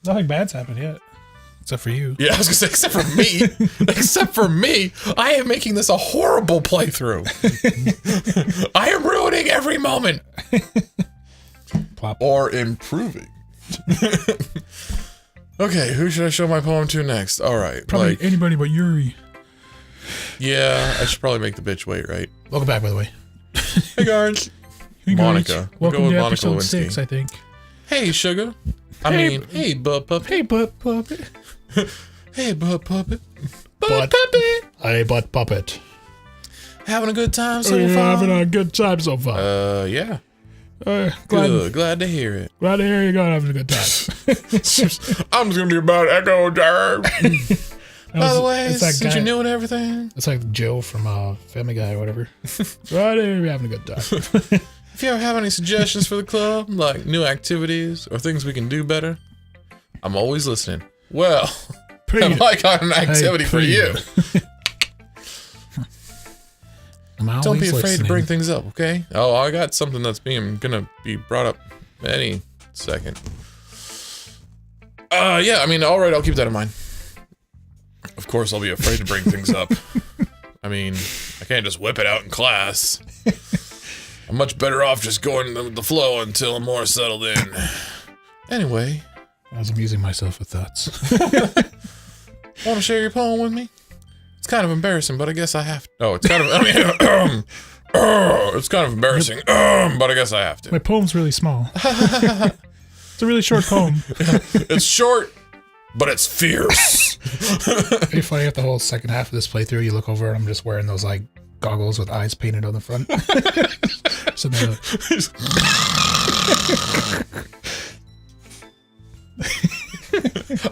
Nothing bad's happened yet. Except for you. Yeah, I was going to say, except for me. Except for me. I am making this a horrible playthrough. I am ruining every moment. Plop. Or improving. Okay, who should I show my poem to next? All right. Probably anybody but Yuri. Yeah, I should probably make the bitch wait, right? Welcome back, by the way. Hey, guys. Hey, Monica. Welcome to episode Lewinsky. 6, I think. Hey, sugar. Hey, butt puppet. Hey, butt puppet. Hey, butt puppet. Butt puppet. Hey, butt puppet. Having a good time so Are you far? having a good time so far? Yeah. Glad to hear it. Glad to hear you're going having a good time. I'm just gonna be about echo time. By the way, it's that since guy, you knew and everything. it's like Joe from Family Guy or whatever. Right here, you're having a good time. If you ever have any suggestions for the club, like new activities or things we can do better, I'm always listening. Well, have I got an activity for you? Don't be afraid to bring things up, okay? Oh, I got something that's gonna be brought up any second. Yeah, I mean, all right, I'll keep that in mind. Of course, I'll be afraid to bring things up. I mean, I can't just whip it out in class. I'm much better off just going with the flow until I'm more settled in. Anyway. As I'm using myself with thoughts. Want to share your poem with me? It's kind of embarrassing, but I guess I have to. Oh, it's kind of, it's kind of embarrassing, but I guess I have to. My poem's really small. It's a really short poem. It's short, but it's fierce. It'd be funny if the whole second half of this playthrough, you look over and I'm just wearing those like goggles with eyes painted on the front. So then,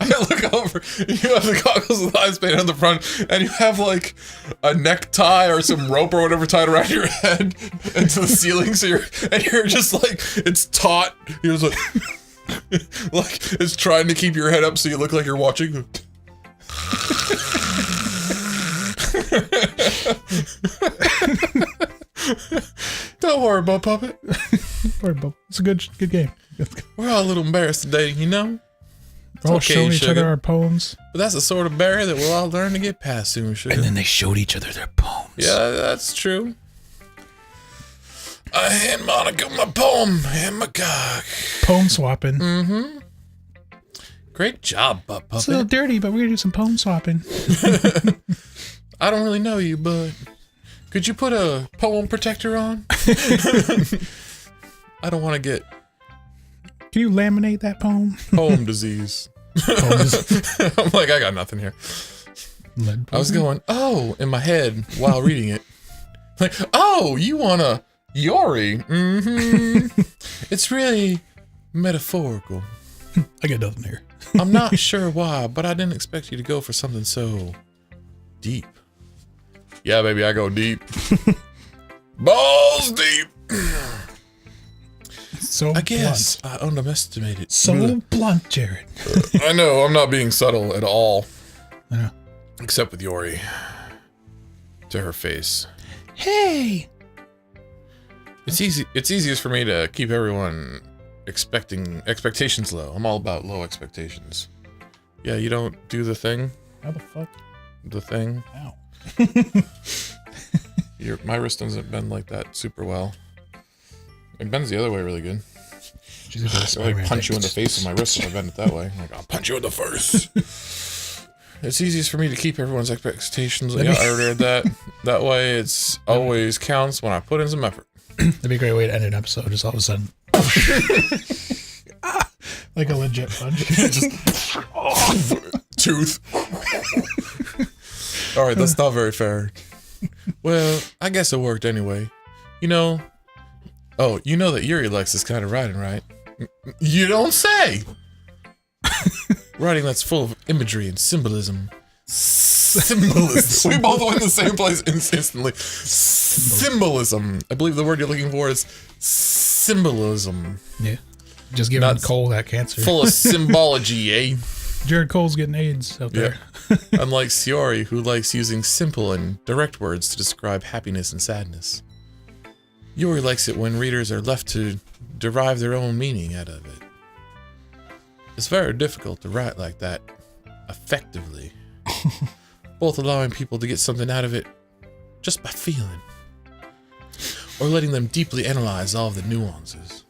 I look over, you have the goggles with eyes painted on the front, and you have like a necktie or some rope or whatever tied around your head into the ceiling, so you're just like, it's taut, you're just like it's trying to keep your head up so you look like you're watching. Don't worry about Puppet. It's a good game. We're all a little embarrassed today, you know? We're all showing each other our poems. But that's the sort of barrier that we'll all learn to get past soon, sugar. And then they showed each other their poems. Yeah, that's true. I hand Monica my poem and my cock. Poem swapping. Mm-hmm. Great job, Puppet. It's a little dirty, but we're gonna do some poem swapping. I don't really know you, but could you put a poem protector on? I don't want to get... Can you laminate that poem? Poem disease. I'm like, I got nothing here. I was going, oh, in my head while reading it. Like, oh, you want a Yori? Mm-hmm. It's really metaphorical. I got nothing here. I'm not sure why, but I didn't expect you to go for something so deep. Yeah, baby, I go deep. Balls deep. So I guess blunt. I underestimated. So blunt, Jared. I know, I'm not being subtle at all. I know. Except with Yori. To her face. Hey! It's easiest for me to keep everyone expectations low. I'm all about low expectations. Yeah, you don't do the thing? How the fuck? The thing? Ow. My wrist doesn't bend like that super well. It bends the other way really good. So I punch you in the face with my wrist if I bend it that way. Like, I'll punch you in the face. It's easiest for me to keep everyone's expectations. Yeah, I read that. That way it's always counts when I put in some effort. That'd be a great way to end an episode, just all of a sudden. Like a legit punch. Just tooth. Alright, that's not very fair. Well, I guess it worked anyway. You know... Oh, you know that Yuri likes this kind of writing, right? You don't say! Writing that's full of imagery and symbolism. Symbolism. We both went in the same place instantly. Symbolism. I believe the word you're looking for is symbolism. Yeah. Just giving Cole that cancer. Full of symbology, eh? Jared Cole's getting AIDS out there. Yeah. Unlike Siori, who likes using simple and direct words to describe happiness and sadness. Yuri likes it when readers are left to derive their own meaning out of it. It's very difficult to write like that effectively. Both allowing people to get something out of it just by feeling, or letting them deeply analyze all of the nuances.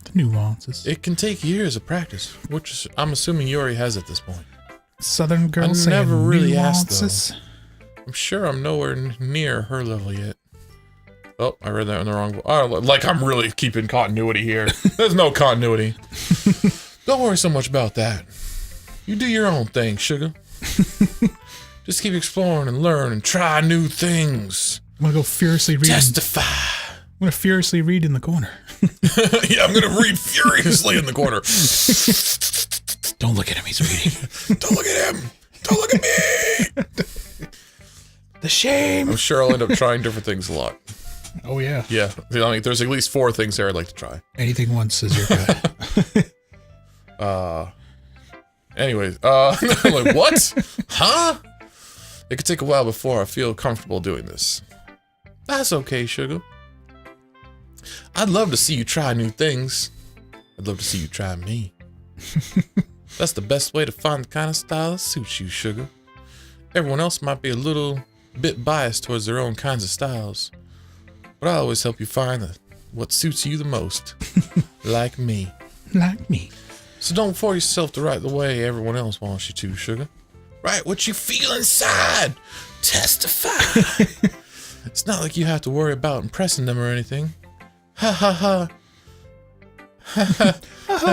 The nuances. It can take years of practice, which I'm assuming Yuri has at this point. Southern girl I saying never really nuances. asked, though. I'm sure I'm nowhere near her level yet. Oh, I read that in the wrong... Oh, like I'm really keeping continuity here. There's no continuity. Don't worry so much about that. You do your own thing, sugar. Just keep exploring and learn and try new things. I'm gonna go furiously read. Testify. I'm gonna furiously read in the corner. Yeah, I'm gonna read furiously in the corner. Don't look at him, he's reading. Don't look at him. Don't look at me. The shame. I'm sure I'll end up trying different things a lot. Oh, yeah. Yeah, I mean, there's at least 4 things there I'd like to try. Anything once is your guy. Anyways, like, what? Huh? It could take a while before I feel comfortable doing this. That's okay, sugar. I'd love to see you try new things. I'd love to see you try me. That's the best way to find the kind of style that suits you, sugar. Everyone else might be a little bit biased towards their own kinds of styles, but I always help you find what suits you the most. Like me. Like me. So don't force yourself to write the way everyone else wants you to, sugar. Write what you feel inside. Testify. It's not like you have to worry about impressing them or anything. Ha ha ha.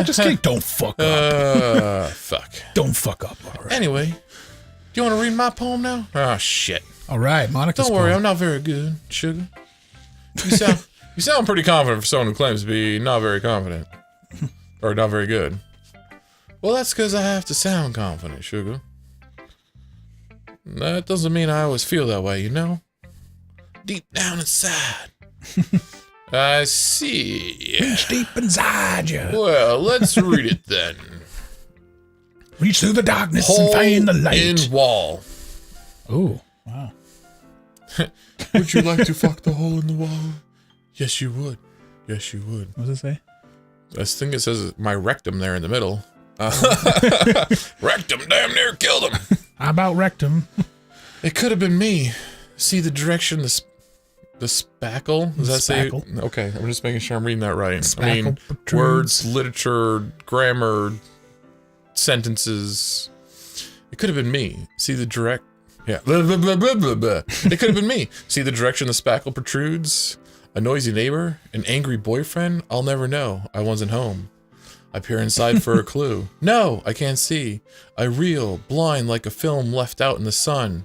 Just kidding. Don't fuck up. Fuck. Don't fuck up. All right. Anyway, do you want to read my poem now? Oh, shit. All right, Monica's Don't worry, poem. I'm not very good, sugar. You sound pretty confident for someone who claims to be not very confident. Or not very good. Well, that's because I have to sound confident, sugar. That doesn't mean I always feel that way, you know? Deep down inside. I see. Reach deep inside you. Well, let's read it then. Reach through the darkness Hole and find the light. in wall. Oh, wow. Would you like to fuck the hole in the wall? Yes, you would. Yes, you would. What does it say? I think it says my rectum there in the middle. Rectum damn near killed him. How about rectum? It could have been me. See the direction the spackle? Does that Spackle. say? Okay, I'm just making sure I'm reading that right. Spackle I mean, protrudes. words, literature, grammar, sentences. It could have been me. See the direct... Yeah. Blah, blah, blah, blah, blah, blah. It could have been me. See the direction the spackle protrudes? A noisy neighbor? An angry boyfriend? I'll never know. I wasn't home. I peer inside for a clue. No, I can't see. I reel, blind like a film left out in the sun.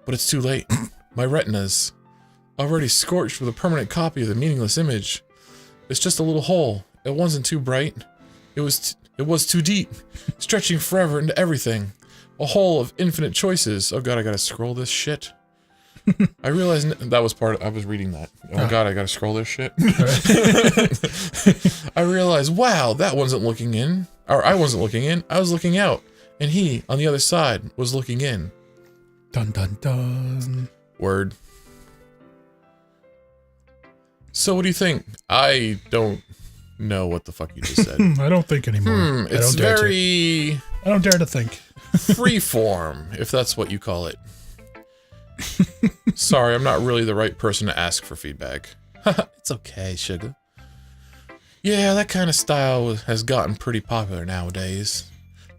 But it's too late. My retinas, already scorched with a permanent copy of the meaningless image. It's just a little hole. It wasn't too bright. It was too deep, stretching forever into everything. A hole of infinite choices. Oh god, I gotta scroll this shit. I realized that was part of, I was reading that. Oh god, I gotta scroll this shit. I realized, wow, that wasn't looking in. Or I wasn't looking in, I was looking out. And he, on the other side, was looking in. Dun dun dun. Word. So what do you think? I don't know what the fuck you just said. I don't think anymore. It's very... I don't dare to think. freeform, if that's what you call it. Sorry, I'm not really the right person to ask for feedback. It's okay, sugar. Yeah, that kind of style has gotten pretty popular nowadays.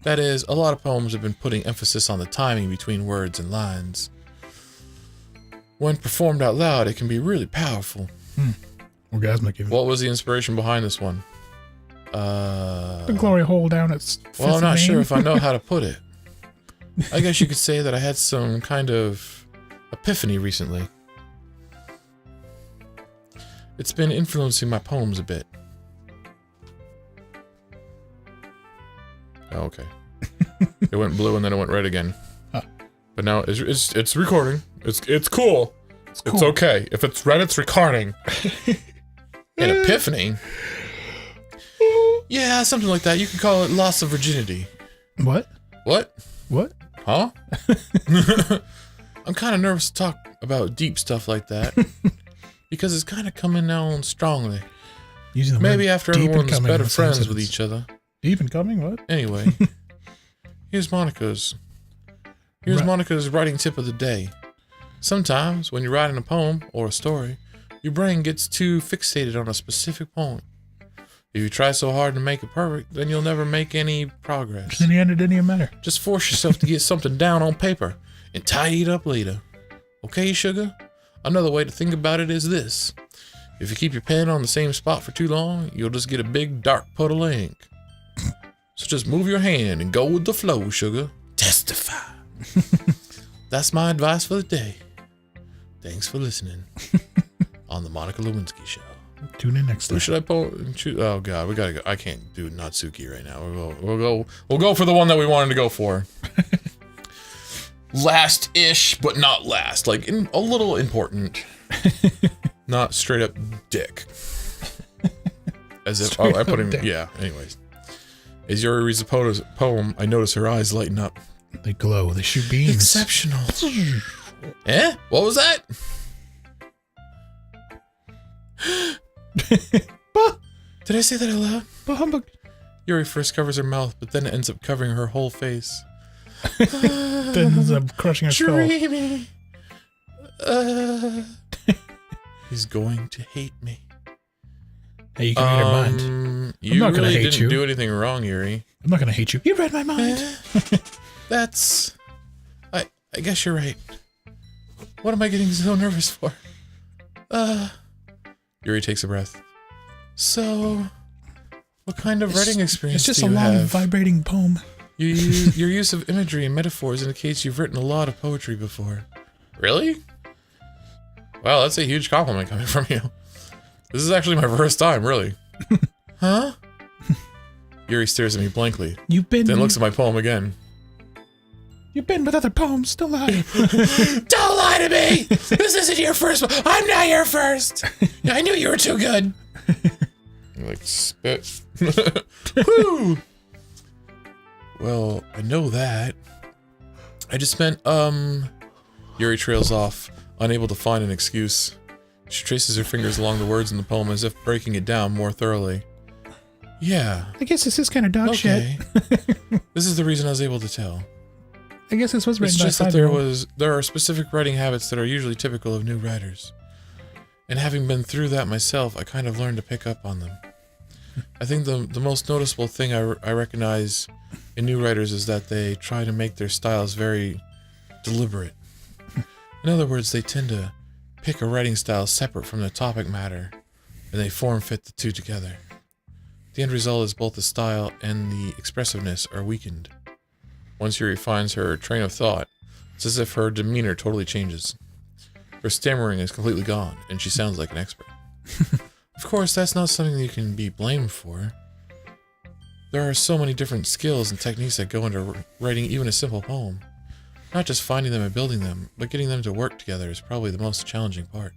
That is, a lot of poems have been putting emphasis on the timing between words and lines. When performed out loud, it can be really powerful. Orgasmic even. What was the inspiration behind this one? The glory hole down its Well, I'm not sure if I know how to put it. I guess you could say that I had some kind of epiphany recently. It's been influencing my poems a bit. Oh, okay. It went blue and then it went red again. Huh. But now it's recording. It's cool. It's cool. okay. If it's red, it's recording. An epiphany? Yeah, something like that. You could call it loss of virginity. What? What? What? Huh? I'm kind of nervous to talk about deep stuff like that. Because it's kind of coming on strongly. Using the Maybe word after deep and everyone's coming in better the same friends with sentence. each other. Even coming? What? Anyway, here's Monica's writing tip of the day. Sometimes when you're writing a poem or a story, your brain gets too fixated on a specific point. If you try so hard to make it perfect, then you'll never make any progress. In the end, it didn't even matter. Just force yourself to get something down on paper and tidy it up later. Okay, sugar? Another way to think about it is this. If you keep your pen on the same spot for too long, you'll just get a big dark puddle of ink. So just move your hand and go with the flow, sugar. Testify. That's my advice for the day. Thanks for listening on the Monica Lewinsky Show. Tune in next time. Who should I choose? Oh God, we gotta go. I can't do Natsuki right now. We'll go for the one that we wanted to go for. Last-ish, but not last. Like a little important. Not straight up dick. As if I put him. Dick. Yeah. Anyways, as Yuri's poem, I notice her eyes lighten up. They glow. They shoot beams. Exceptional. Eh? What was that? Did I say that out loud? Bah humbug. Yuri first covers her mouth, but then ends up covering her whole face. Then ends up crushing her skull. Dreaming. He's going to hate me. Hey, you can read her mind. You not really didn't do anything wrong, Yuri. I'm not gonna hate you. You read my mind. That's... I guess you're right. What am I getting so nervous for? Yuri takes a breath. So, what kind of writing experience do you have? It's just a long, vibrating poem. Your use of imagery and metaphors indicates you've written a lot of poetry before. Really? Well, that's a huge compliment coming from you. This is actually my first time, really. Huh? Yuri stares at me blankly. Then looks at my poem again. You've been with other poems. Don't lie. Don't lie to me! This isn't your first one. I'm not your first. I knew you were too good. Like spit. Woo! Well, I know that. I just meant, Yuri trails off, unable to find an excuse. She traces her fingers along the words in the poem as if breaking it down more thoroughly. Yeah. I guess this is kind of dog shit. This is the reason I was able to tell. I guess this was written by just that there are specific writing habits that are usually typical of new writers. And having been through that myself, I kind of learned to pick up on them. I think the most noticeable thing I recognize in new writers is that they try to make their styles very deliberate. In other words, they tend to pick a writing style separate from the topic matter, and they form-fit the two together. The end result is both the style and the expressiveness are weakened. Once Yuri finds her train of thought, it's as if her demeanor totally changes. Her stammering is completely gone, and she sounds like an expert. Of course, that's not something you can be blamed for. There are so many different skills and techniques that go into writing even a simple poem. Not just finding them and building them, but getting them to work together is probably the most challenging part.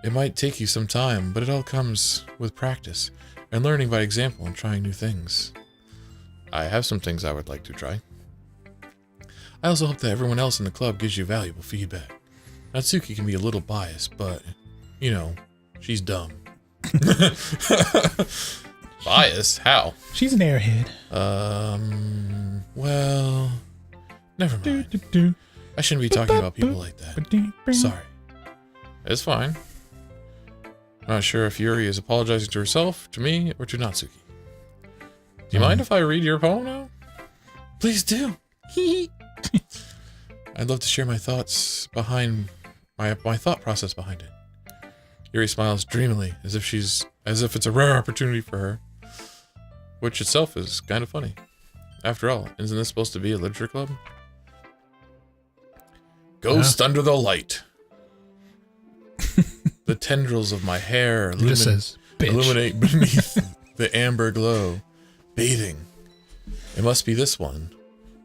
It might take you some time, but it all comes with practice, and learning by example and trying new things. I have some things I would like to try. I also hope that everyone else in the club gives you valuable feedback. Natsuki can be a little biased, but, you know, she's dumb. Biased? How? She's an airhead. Well, never mind. I shouldn't be talking about people like that. Sorry. It's fine. I'm not sure if Yuri is apologizing to herself, to me, or to Natsuki. Do you mind if I read your poem now? Please do. I'd love to share my thoughts behind my thought process behind it. Yuri smiles dreamily, as if it's a rare opportunity for her, which itself is kind of funny. After all, isn't this supposed to be a literature club? Ghost under the light. The tendrils of my hair illuminate beneath the amber glow. Bathing. It must be this one.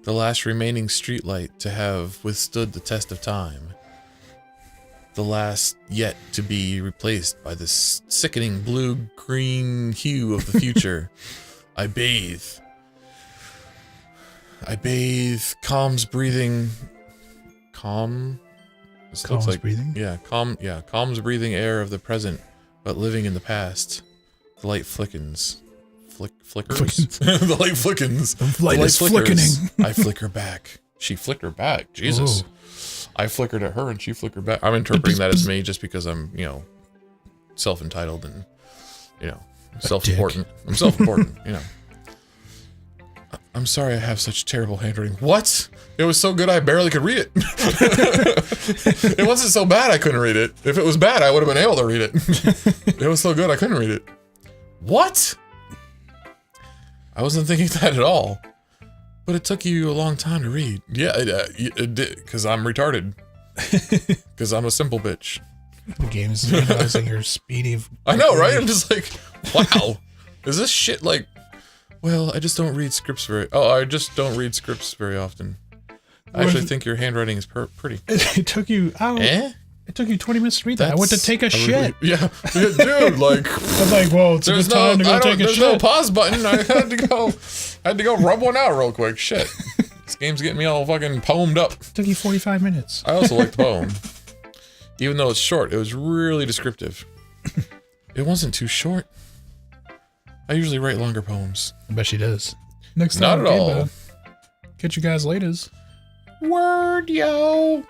The last remaining streetlight to have withstood the test of time. The last yet to be replaced by this sickening blue-green hue of the future. I bathe. Calm's breathing. Calm? This looks like breathing? Yeah, calm's breathing air of the present, but living in the past. The light flickens. flickers. The light flickens. The light is flickening. I flicker back. She flickered back. Jesus. Ooh. I flickered at her and she flickered back. I'm interpreting that as me just because I'm, you know, self-entitled and, you know, self-important. I'm self-important, you know. I'm sorry I have such terrible handwriting. What? It was so good I barely could read it. It wasn't so bad I couldn't read it. If it was bad, I would have been able to read it. It was so good I couldn't read it. What? I wasn't thinking that at all. But it took you a long time to read. Yeah, it did, because I'm retarded. Because I'm a simple bitch. The game is analyzing your speedy... I know, right? I'm just like, wow. Is this shit like... Well, I just don't read scripts I just don't read scripts very often. I actually think your handwriting is pretty. It took you... It took you 20 minds to read that. I went to take a shit. Yeah, dude, like... I'm like, whoa, it's a good time to go take a shit. There's no pause button. I had to go rub one out real quick. Shit. This game's getting me all fucking poemed up. It took you 45 minutes. I also like the poem. Even though it's short, it was really descriptive. It wasn't too short. I usually write longer poems. I bet she does. Next time, not at all. Catch you guys laters. Word, yo.